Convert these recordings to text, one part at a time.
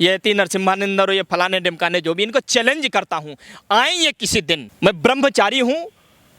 ये यति नरसिम्हानंद और ये फलाने ढिमकाने जो भी, इनको चैलेंज करता हूँ, आए ये किसी दिन, मैं ब्रह्मचारी हूँ,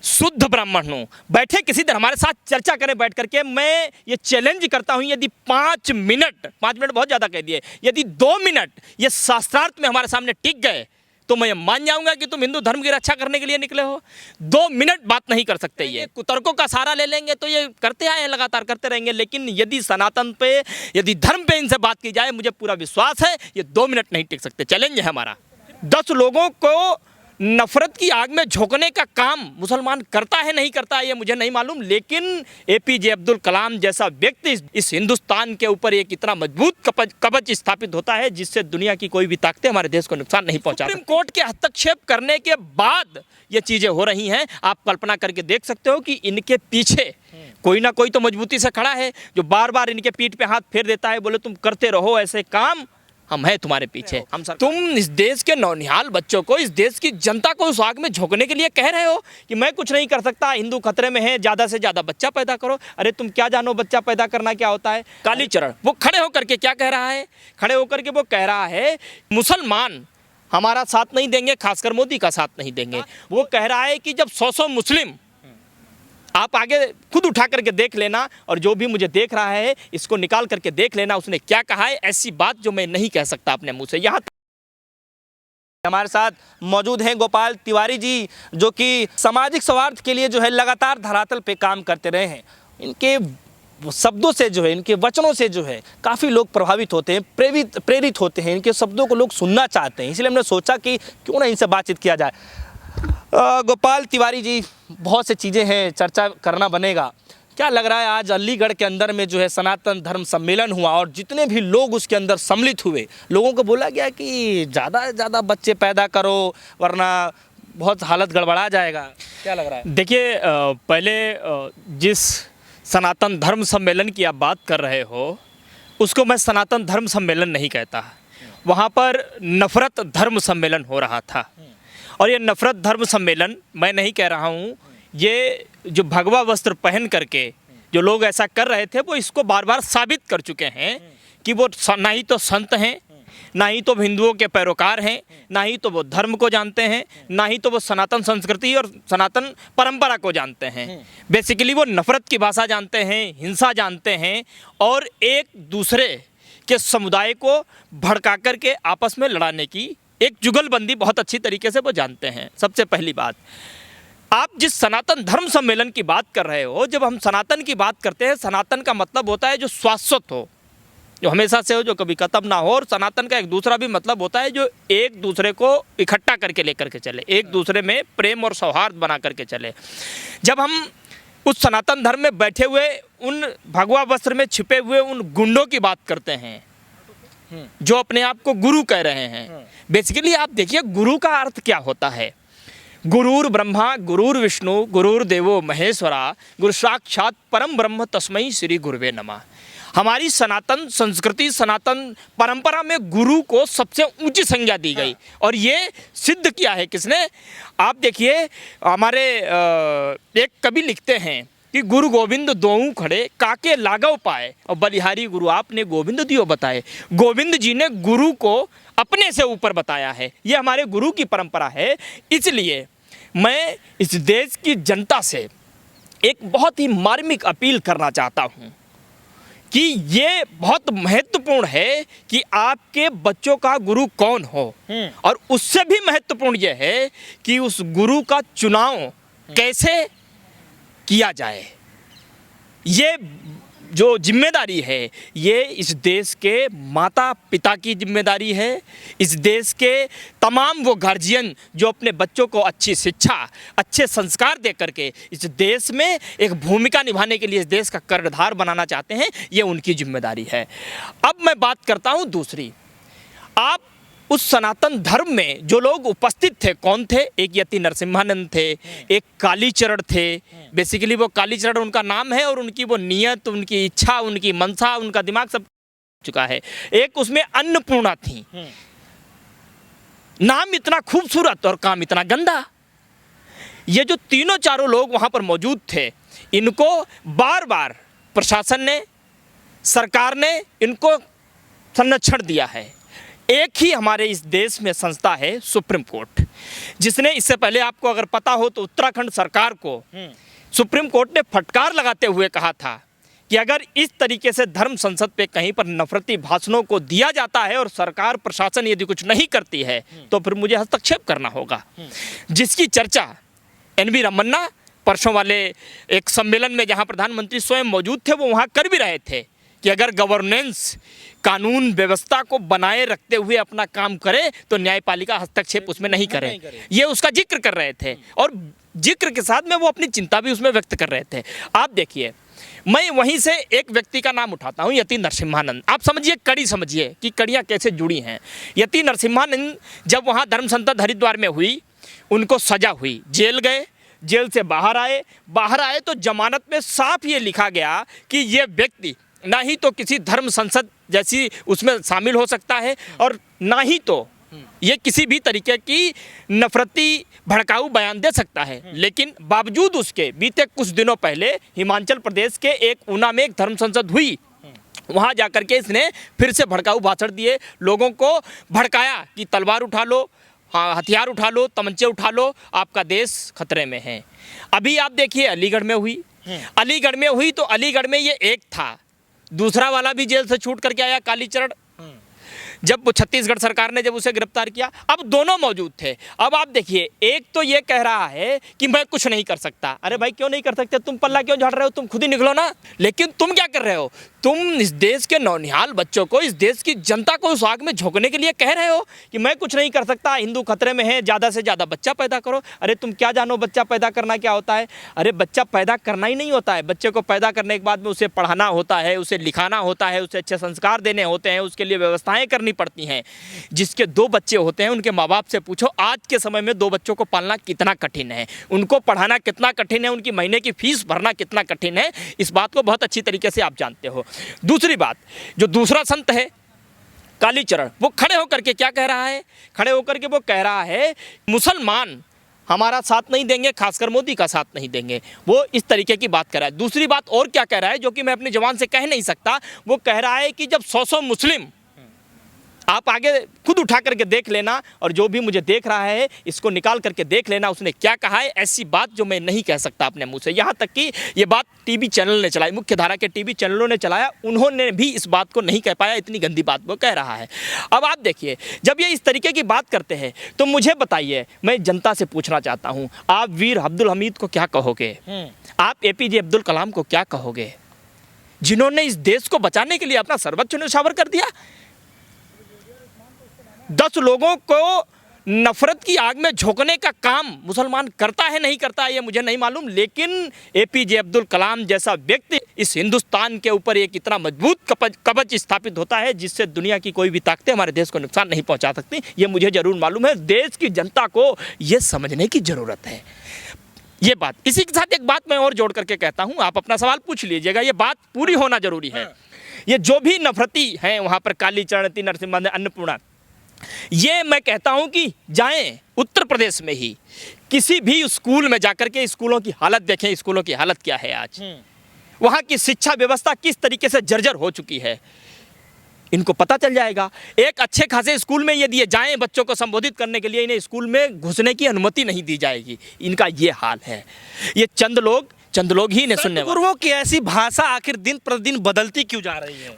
शुद्ध ब्राह्मण हूँ, बैठे किसी दिन हमारे साथ चर्चा करें बैठ करके। मैं ये चैलेंज करता हूँ, यदि 5 मिनट बहुत ज़्यादा कह दिए, यदि 2 मिनट ये शास्त्रार्थ में हमारे सामने टिक गए तो मैं मान जाऊंगा कि तुम हिंदू धर्म की रक्षा करने के लिए निकले हो। 2 मिनट बात नहीं कर सकते, ये कुतर्कों का सहारा ले लेंगे तो ये करते आए हैं, लगातार करते रहेंगे। लेकिन यदि सनातन पे, यदि धर्म पे इनसे बात की जाए, मुझे पूरा विश्वास है ये 2 मिनट नहीं टिक सकते। चैलेंज है हमारा। 10 लोगों को नफरत की आग में झोंकने का काम मुसलमान करता है नहीं करता है ये मुझे नहीं मालूम, लेकिन APJ अब्दुल कलाम जैसा व्यक्ति इस हिंदुस्तान के ऊपर एक इतना मजबूत कवच स्थापित होता है जिससे दुनिया की कोई भी ताकतें हमारे देश को नुकसान नहीं पहुंचा। सुप्रीम कोर्ट के हस्तक्षेप करने के बाद ये चीज़ें हो रही हैं। आप कल्पना करके देख सकते हो कि इनके पीछे कोई ना कोई तो मजबूती से खड़ा है जो बार बार इनके पीठ पे हाथ फेर देता है, बोले तुम करते रहो ऐसे काम, हम हैं तुम्हारे पीछे। हम सर, तुम इस देश के नौनिहाल बच्चों को, इस देश की जनता को उस आग में झोंकने के लिए कह रहे हो कि मैं कुछ नहीं कर सकता, हिंदू खतरे में है, ज़्यादा से ज़्यादा बच्चा पैदा करो। अरे तुम क्या जानो बच्चा पैदा करना क्या होता है। कालीचरण वो खड़े होकर के क्या कह रहा है, खड़े होकर के वो कह रहा है मुसलमान हमारा साथ नहीं देंगे, खासकर मोदी का साथ नहीं देंगे। वो कह रहा है कि जब 100 मुस्लिम, आप आगे खुद उठा करके देख लेना और जो भी मुझे देख रहा है इसको निकाल करके देख लेना उसने क्या कहा है। ऐसी बात जो मैं नहीं कह सकता अपने मुंह से। यहाँ हमारे साथ मौजूद हैं गोपाल तिवारी जी, जो कि सामाजिक स्वार्थ के लिए जो है लगातार धरातल पे काम करते रहे हैं। इनके शब्दों से जो है, इनके वचनों से जो है काफ़ी लोग प्रभावित होते हैं, प्रेरित होते हैं। इनके शब्दों को लोग सुनना चाहते हैं, इसलिए हमने सोचा कि क्यों ना इनसे बातचीत किया जाए। गोपाल तिवारी जी, बहुत सी चीज़ें हैं, चर्चा करना बनेगा। क्या लग रहा है आज अलीगढ़ के अंदर में जो है सनातन धर्म सम्मेलन हुआ और जितने भी लोग उसके अंदर सम्मिलित हुए, लोगों को बोला गया कि ज़्यादा से ज़्यादा बच्चे पैदा करो वरना बहुत हालत गड़बड़ा जाएगा। क्या लग रहा है? देखिए, पहले जिस सनातन धर्म सम्मेलन की आप बात कर रहे हो उसको मैं सनातन धर्म सम्मेलन नहीं कहता। वहाँ पर नफ़रत धर्म सम्मेलन हो रहा था और ये नफ़रत धर्म सम्मेलन मैं नहीं कह रहा हूँ। ये जो भगवा वस्त्र पहन करके जो लोग ऐसा कर रहे थे वो इसको बार बार साबित कर चुके हैं कि वो ना ही तो संत हैं, ना ही तो हिंदुओं के पैरोकार हैं, ना ही तो वो धर्म को जानते हैं, ना ही तो वो सनातन संस्कृति और सनातन परंपरा को जानते हैं। बेसिकली वो नफ़रत की भाषा जानते हैं, हिंसा जानते हैं और एक दूसरे के समुदाय को भड़का करके आपस में लड़ाने की एक जुगलबंदी बहुत अच्छी तरीके से वो जानते हैं। सबसे पहली बात, आप जिस सनातन धर्म सम्मेलन की बात कर रहे हो, जब हम सनातन की बात करते हैं, सनातन का मतलब होता है जो शाश्वत हो, जो हमेशा से हो, जो कभी खत्म ना हो। और सनातन का एक दूसरा भी मतलब होता है जो एक दूसरे को इकट्ठा करके लेकर के चले, एक दूसरे में प्रेम और सौहार्द बना करके चले। जब हम उस सनातन धर्म में बैठे हुए उन भगवा वस्त्र में छिपे हुए उन गुंडों की बात करते हैं जो अपने आप को गुरु कह रहे हैं, बेसिकली आप देखिए गुरु का अर्थ क्या होता है। गुरुर ब्रह्मा गुरुर विष्णु गुरुर्देवो महेश्वरा गुरु साक्षात परम ब्रह्म तस्मै श्री गुरुवे नमः। हमारी सनातन संस्कृति, सनातन परंपरा में गुरु को सबसे ऊंची संज्ञा दी गई और ये सिद्ध किया है किसने? आप देखिए, हमारे एक कवि लिखते हैं कि गुरु गोविंद दोऊ खड़े काके लागव पाए और बलिहारी गुरु आपने गोविंद दियो बताए। गोविंद जी ने गुरु को अपने से ऊपर बताया है, ये हमारे गुरु की परंपरा है। इसलिए मैं इस देश की जनता से एक बहुत ही मार्मिक अपील करना चाहता हूँ कि ये बहुत महत्वपूर्ण है कि आपके बच्चों का गुरु कौन हो, और उससे भी महत्वपूर्ण यह है कि उस गुरु का चुनाव कैसे किया जाए। ये जो जिम्मेदारी है ये इस देश के माता पिता की जिम्मेदारी है, इस देश के तमाम वो गार्जियन जो अपने बच्चों को अच्छी शिक्षा, अच्छे संस्कार दे करके इस देश में एक भूमिका निभाने के लिए इस देश का कर्णधार बनाना चाहते हैं, ये उनकी जिम्मेदारी है। अब मैं बात करता हूँ दूसरी। आप उस सनातन धर्म में जो लोग उपस्थित थे कौन थे? एक यति नरसिम्हानंद थे, एक कालीचरण थे। बेसिकली वो कालीचरण उनका नाम है और उनकी वो नियत, उनकी इच्छा, उनकी मनसा, उनका दिमाग सब चुका है। एक उसमें अन्नपूर्णा थी, नाम इतना खूबसूरत और काम इतना गंदा। ये जो तीनों चारों लोग वहाँ पर मौजूद थे, इनको बार बार प्रशासन ने, सरकार ने इनको संरक्षण दिया है। एक ही हमारे इस देश में संस्था है सुप्रीम कोर्ट, जिसने इससे पहले आपको अगर पता हो तो उत्तराखंड सरकार को सुप्रीम कोर्ट ने फटकार लगाते हुए कहा था कि अगर इस तरीके से धर्म संसद पे कहीं पर नफरती भाषणों को दिया जाता है और सरकार प्रशासन यदि कुछ नहीं करती है तो फिर मुझे हस्तक्षेप करना होगा, जिसकी चर्चा एन.वी. रमन्ना परसों वाले एक सम्मेलन में जहां प्रधानमंत्री स्वयं मौजूद थे वो वहां कर भी रहे थे कि अगर गवर्नेंस कानून व्यवस्था को बनाए रखते हुए अपना काम करे तो न्यायपालिका हस्तक्षेप उसमें नहीं करे, ये उसका जिक्र कर रहे थे और जिक्र के साथ में वो अपनी चिंता भी उसमें व्यक्त कर रहे थे। आप देखिए, मैं वहीं से एक व्यक्ति का नाम उठाता हूं, यति नरसिम्हानंद। आप समझिए, कड़ी समझिए कि कड़ियां कैसे जुड़ी हैं। यति नरसिम्हानंद जब वहां धर्म संसद हरिद्वार में हुई, उनको सजा हुई, जेल गए, जेल से बाहर आए तो जमानत में साफ ये लिखा गया कि ये व्यक्ति ना ही तो किसी धर्म संसद जैसी उसमें शामिल हो सकता है और ना ही तो ये किसी भी तरीके की नफरती भड़काऊ बयान दे सकता है। लेकिन बावजूद उसके बीते कुछ दिनों पहले हिमाचल प्रदेश के एक ऊना में एक धर्म संसद हुई, वहाँ जाकर के इसने फिर से भड़काऊ भाषण दिए, लोगों को भड़काया कि तलवार उठा लो, हथियार उठा लो, तमंचे उठा लो, आपका देश खतरे में है। अभी आप देखिए अलीगढ़ में हुई तो अलीगढ़ में ये एक था, दूसरा वाला भी जेल से छूट करके आया, कालीचरण, जब वो छत्तीसगढ़ सरकार ने जब उसे गिरफ्तार किया, अब दोनों मौजूद थे। अब आप देखिए, एक तो ये कह रहा है कि मैं कुछ नहीं कर सकता। अरे भाई क्यों नहीं कर सकते, तुम पल्ला क्यों झाड़ रहे हो, तुम खुद ही निकलो ना। लेकिन तुम क्या कर रहे हो, तुम इस देश के नौनिहाल बच्चों को, इस देश की जनता को उस आग में झोंकने के लिए कह रहे हो कि मैं कुछ नहीं कर सकता, हिंदू खतरे में है, ज़्यादा से ज़्यादा बच्चा पैदा करो। अरे तुम क्या जानो बच्चा पैदा करना क्या होता है। अरे बच्चा पैदा करना ही नहीं होता है, बच्चे को पैदा करने के बाद में उसे पढ़ाना होता है, उसे लिखाना होता है, उसे अच्छे संस्कार देने होते हैं, उसके लिए व्यवस्थाएं करनी पड़ती हैं। जिसके 2 बच्चे होते हैं उनके माँ बाप से पूछो आज के समय में 2 बच्चों को पालना कितना कठिन है, उनको पढ़ाना कितना कठिन है, उनकी महीने की फीस भरना कितना कठिन है। इस बात को बहुत अच्छी तरीके से आप जानते हो। दूसरी बात, जो दूसरा संत है कालीचरण, वो खड़े होकर के क्या कह रहा है, खड़े होकर के वो कह रहा है मुसलमान हमारा साथ नहीं देंगे, खासकर मोदी का साथ नहीं देंगे। वो इस तरीके की बात कर रहा है। दूसरी बात और क्या कह रहा है जो कि मैं अपनी जुबान से कह नहीं सकता, वो कह रहा है कि जब 100 मुस्लिम, आप आगे खुद उठा करके देख लेना और जो भी मुझे देख रहा है इसको निकाल करके देख लेना उसने क्या कहा है। ऐसी बात जो मैं नहीं कह सकता अपने मुंह से। यहाँ तक कि ये बात टीवी चैनल ने चलाई, मुख्य धारा के टीवी चैनलों ने चलाया, उन्होंने भी इस बात को नहीं कह पाया, इतनी गंदी बात वो कह रहा है। अब आप देखिए, जब ये इस तरीके की बात करते हैं तो मुझे बताइए, मैं जनता से पूछना चाहता हूँ, आप वीर अब्दुल हमीद को क्या कहोगे, आप APJ अब्दुल कलाम को क्या कहोगे, जिन्होंने इस देश को बचाने के लिए अपना सर्वोच्च न्यौछावर कर दिया। 10 लोगों को नफरत की आग में झोंकने का काम मुसलमान करता है नहीं करता है ये मुझे नहीं मालूम, लेकिन APJ अब्दुल कलाम जैसा व्यक्ति इस हिंदुस्तान के ऊपर एक इतना मजबूत कवच स्थापित होता है जिससे दुनिया की कोई भी ताकतें हमारे देश को नुकसान नहीं पहुंचा सकती, ये मुझे जरूर मालूम है। देश की जनता को ये समझने की जरूरत है। ये बात, इसी के साथ एक बात मैं और जोड़ करके कहता हूँ, आप अपना सवाल पूछ लीजिएगा, ये बात पूरी होना जरूरी है। ये जो भी नफरती हैं वहाँ पर कालीचरण, यति नरसिम्हा, अन्नपूर्णा, ये मैं कहता हूं कि जाएं उत्तर प्रदेश में ही किसी भी स्कूल में जाकर के स्कूलों की हालत देखें, स्कूलों की हालत क्या है आज, वहां की शिक्षा व्यवस्था किस तरीके से जर्जर हो चुकी है, इनको पता चल जाएगा। एक अच्छे खासे स्कूल में यदि ये जाएं बच्चों को संबोधित करने के लिए, इन्हें स्कूल में घुसने की अनुमति नहीं दी जाएगी। इनका ये हाल है। ये चंद लोग ही इन्हें सुनने वाले। गुरुओं की ऐसी भाषा आखिर दिन प्रतिदिन बदलती क्यों जा रही है?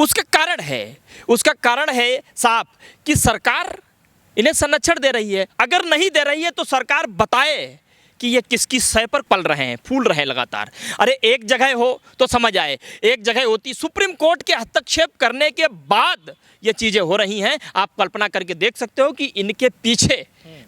उसका कारण है साहब कि सरकार इन्हें संरक्षण दे रही है। अगर नहीं दे रही है तो सरकार बताए कि ये किसकी सह पर पल रहे हैं, फूल रहे हैं लगातार। अरे एक जगह हो तो समझ आए, एक जगह होती, सुप्रीम कोर्ट के हस्तक्षेप करने के बाद ये चीज़ें हो रही हैं। आप कल्पना करके देख सकते हो कि इनके पीछे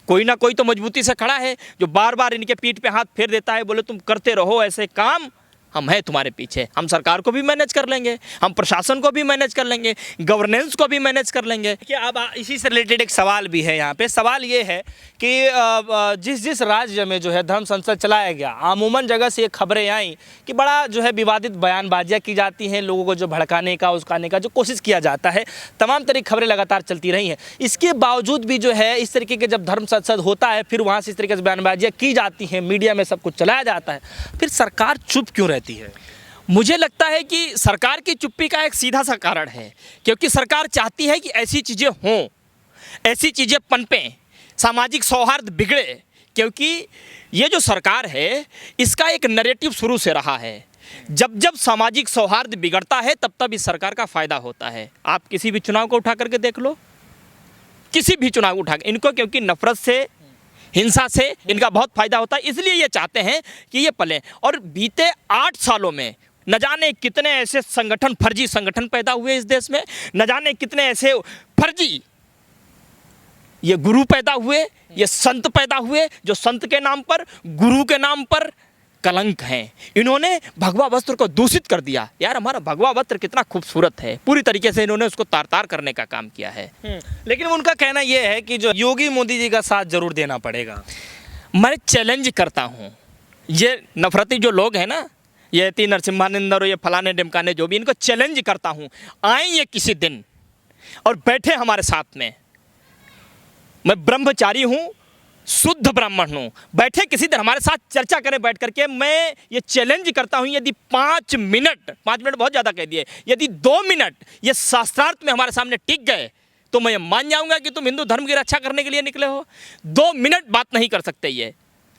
कोई ना कोई तो मजबूती से खड़ा है जो बार बार इनके पीठ पे हाथ फेर देता है, बोले तुम करते रहो ऐसे काम, हम हैं तुम्हारे पीछे, हम सरकार को भी मैनेज कर लेंगे, हम प्रशासन को भी मैनेज कर लेंगे, गवर्नेंस को भी मैनेज कर लेंगे। कि अब इसी से रिलेटेड एक सवाल भी है यहाँ पे। सवाल ये है कि जिस राज्य में जो है धर्म संसद चलाया गया, अमूमन जगह से ये खबरें आई कि बड़ा जो है विवादित बयानबाजियाँ की जाती हैं, लोगों को जो भड़काने का, उसकाने का जो कोशिश किया जाता है, तमाम तरह की खबरें लगातार चलती रही हैं। इसके बावजूद भी जो है इस तरीके के जब धर्म संसद होता है, फिर वहाँ से इस तरीके से बयानबाजियाँ की जाती हैं, मीडिया में सब कुछ चलाया जाता है, फिर सरकार चुप क्यों रहती है? मुझे लगता है कि सरकार की चुप्पी का एक सीधा सा कारण है, क्योंकि सरकार चाहती है कि ऐसी चीज़ें हों ऐसी चीज़ें पनपें, सामाजिक सौहार्द बिगड़े, क्योंकि ये जो सरकार है इसका एक नैरेटिव शुरू से रहा है। जब जब सामाजिक सौहार्द बिगड़ता है तब तब इस सरकार का फायदा होता है। आप किसी भी चुनाव को उठा करके देख लो, किसी भी चुनाव उठा के इनको, क्योंकि नफरत से, हिंसा से इनका बहुत फायदा होता है, इसलिए ये चाहते हैं कि ये पले। और बीते 8 सालों में न जाने कितने ऐसे संगठन, फर्जी संगठन पैदा हुए इस देश में, न जाने कितने ऐसे फर्जी ये गुरु पैदा हुए, ये संत पैदा हुए, जो संत के नाम पर, गुरु के नाम पर कलंक हैं। इन्होंने भगवा वस्त्र को दूषित कर दिया। यार हमारा भगवा वस्त्र कितना खूबसूरत है, पूरी तरीके से इन्होंने उसको तार तार करने का काम किया है। लेकिन उनका कहना यह है कि जो योगी मोदी जी का साथ जरूर देना पड़ेगा। मैं चैलेंज करता हूँ, ये नफरती जो लोग हैं ना, ये यति नरसिम्हानंद और ये फलाने ढिमकाने जो भी, इनको चैलेंज करता हूँ, आए ये किसी दिन और बैठे हमारे साथ में। मैं ब्रह्मचारी हूँ, शुद्ध ब्राह्मण हूँ, बैठे किसी दिन हमारे साथ चर्चा करें बैठ करके। मैं ये चैलेंज करता हूँ, यदि 5 मिनट बहुत ज़्यादा कह दिए, यदि 2 मिनट ये शास्त्रार्थ में हमारे सामने टिक गए तो मैं ये मान जाऊँगा कि तुम हिंदू धर्म की रक्षा करने के लिए निकले हो। 2 मिनट बात नहीं कर सकते ये।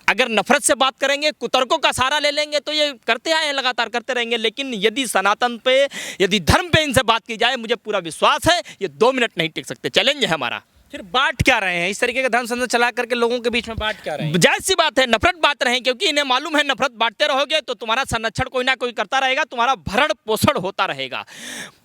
अगर नफरत से बात करेंगे, कुतर्कों का सहारा ले लेंगे तो ये करते आए हैं, लगातार करते रहेंगे। लेकिन यदि सनातन पे, यदि धर्म पे इनसे बात की जाए, मुझे पूरा विश्वास है ये 2 मिनट नहीं टिक सकते। चैलेंज है हमारा। फिर बांट क्या रहे हैं? इस तरीके का धर्म संसद चला करके लोगों के बीच में बांट क्या रहे हैं? जायज़ सी बात है, नफरत बांट रहे हैं, क्योंकि इन्हें मालूम है नफरत बांटते रहोगे तो तुम्हारा संरक्षण कोई ना कोई करता रहेगा, तुम्हारा भरण पोषण होता रहेगा।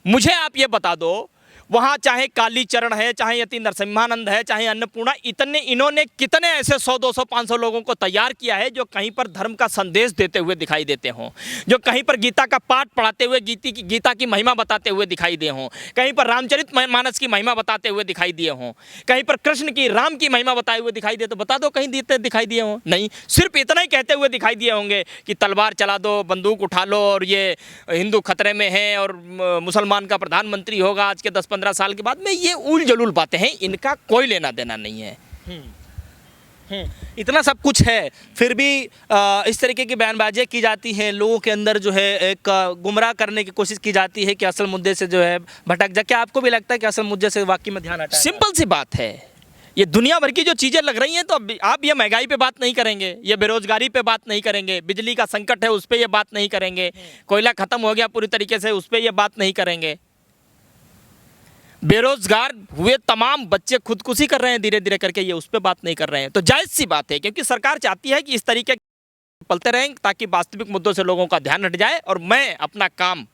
मुझे आप ये बता दो, वहाँ चाहे कालीचरण है, चाहे यति नरसिम्हानंद है, चाहे अन्नपूर्णा, इन्होंने कितने ऐसे 100, 200, 500 लोगों को तैयार किया है जो कहीं पर धर्म का संदेश देते हुए दिखाई देते हों, जो कहीं पर गीता का पाठ पढ़ाते हुए गीता की महिमा बताते हुए दिखाई दे हों, कहीं पर रामचरित मानस की महिमा बताते हुए दिखाई दिए हों, कहीं पर कृष्ण की, राम की महिमा बताए हुए दिखाई दे, तो बता दो कहीं दिखाई दिए हों? नहीं, सिर्फ इतना ही कहते हुए दिखाई दिए होंगे कि तलवार चला दो, बंदूक उठा लो, और ये हिंदू खतरे में है और मुसलमान का प्रधानमंत्री होगा आज के 10-15 साल के बाद में। ये उल जलूल बातें हैं, इनका कोई लेना देना नहीं है। इतना सब कुछ है, फिर भी इस तरीके की बयानबाजियाँ की जाती हैं, लोगों के अंदर जो है एक गुमराह करने की कोशिश की जाती है कि असल मुद्दे से जो है भटक जा। क्या आपको भी लगता है कि असल मुद्दे से वाकई में ध्यान हटा? सिंपल सी बात है, ये दुनिया भर की जो चीज़ें लग रही हैं, तो आप ये महंगाई पे बात नहीं करेंगे, ये बेरोजगारी पे बात नहीं करेंगे, बिजली का संकट है उस पर ये बात नहीं करेंगे, कोयला खत्म हो गया पूरी तरीके से उस पर ये बात नहीं करेंगे, बेरोजगार हुए तमाम बच्चे खुदकुशी कर रहे हैं धीरे धीरे करके, ये उस पर बात नहीं कर रहे हैं। तो जायज़ सी बात है, क्योंकि सरकार चाहती है कि इस तरीके पलते रहें ताकि वास्तविक मुद्दों से लोगों का ध्यान हट जाए और मैं अपना काम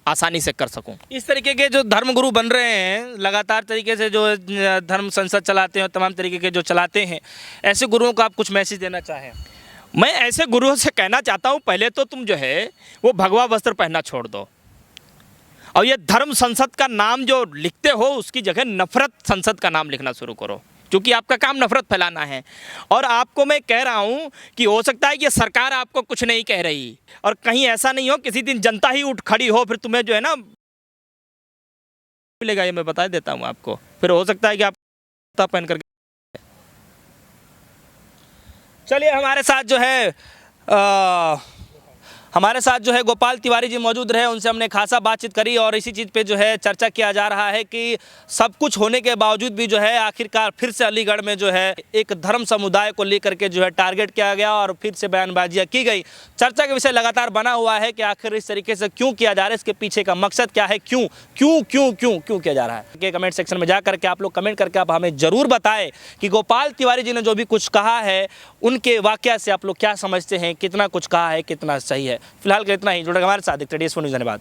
आसानी से कर सकूं। इस तरीके के जो धर्मगुरु बन रहे हैं, लगातार तरीके से जो धर्म संसद चलाते हैं, तमाम तरीके के जो चलाते हैं, ऐसे गुरुओं को आप कुछ मैसेज देना चाहें? मैं ऐसे गुरुओं से कहना चाहता हूं, पहले तो तुम जो है वो भगवा वस्त्र पहनना छोड़ दो, और ये धर्म संसद का नाम जो लिखते हो उसकी जगह नफरत संसद का नाम लिखना शुरू करो, क्योंकि आपका काम नफरत फैलाना है। और आपको मैं कह रहा हूं कि हो सकता है कि सरकार आपको कुछ नहीं कह रही, और कहीं ऐसा नहीं हो किसी दिन जनता ही उठ खड़ी हो, फिर तुम्हें जो है ना मिलेगा, ये मैं बता देता हूं आपको। फिर हो सकता है कि आप पहन करके। चलिए, हमारे साथ जो है गोपाल तिवारी जी मौजूद रहे, उनसे हमने खासा बातचीत करी और इसी चीज़ पे जो है चर्चा किया जा रहा है कि सब कुछ होने के बावजूद भी जो है आखिरकार फिर से अलीगढ़ में जो है एक धर्म समुदाय को लेकर के जो है टारगेट किया गया और फिर से बयानबाजियाँ की गई। चर्चा का विषय लगातार बना हुआ है कि आखिर इस तरीके से क्यों किया जा रहा है, इसके पीछे का मकसद क्या है, क्यों किया जा रहा है। कमेंट सेक्शन में जा करके आप लोग कमेंट करके आप हमें ज़रूर बताएं कि गोपाल तिवारी जी ने जो भी कुछ कहा है उनके वाकया से आप लोग क्या समझते हैं, कितना कुछ कहा है, कितना सही है। फिलहाल के इतना ही। जुड़े हमारे साथ, देखते रहिए न्यूज़। धन्यवाद।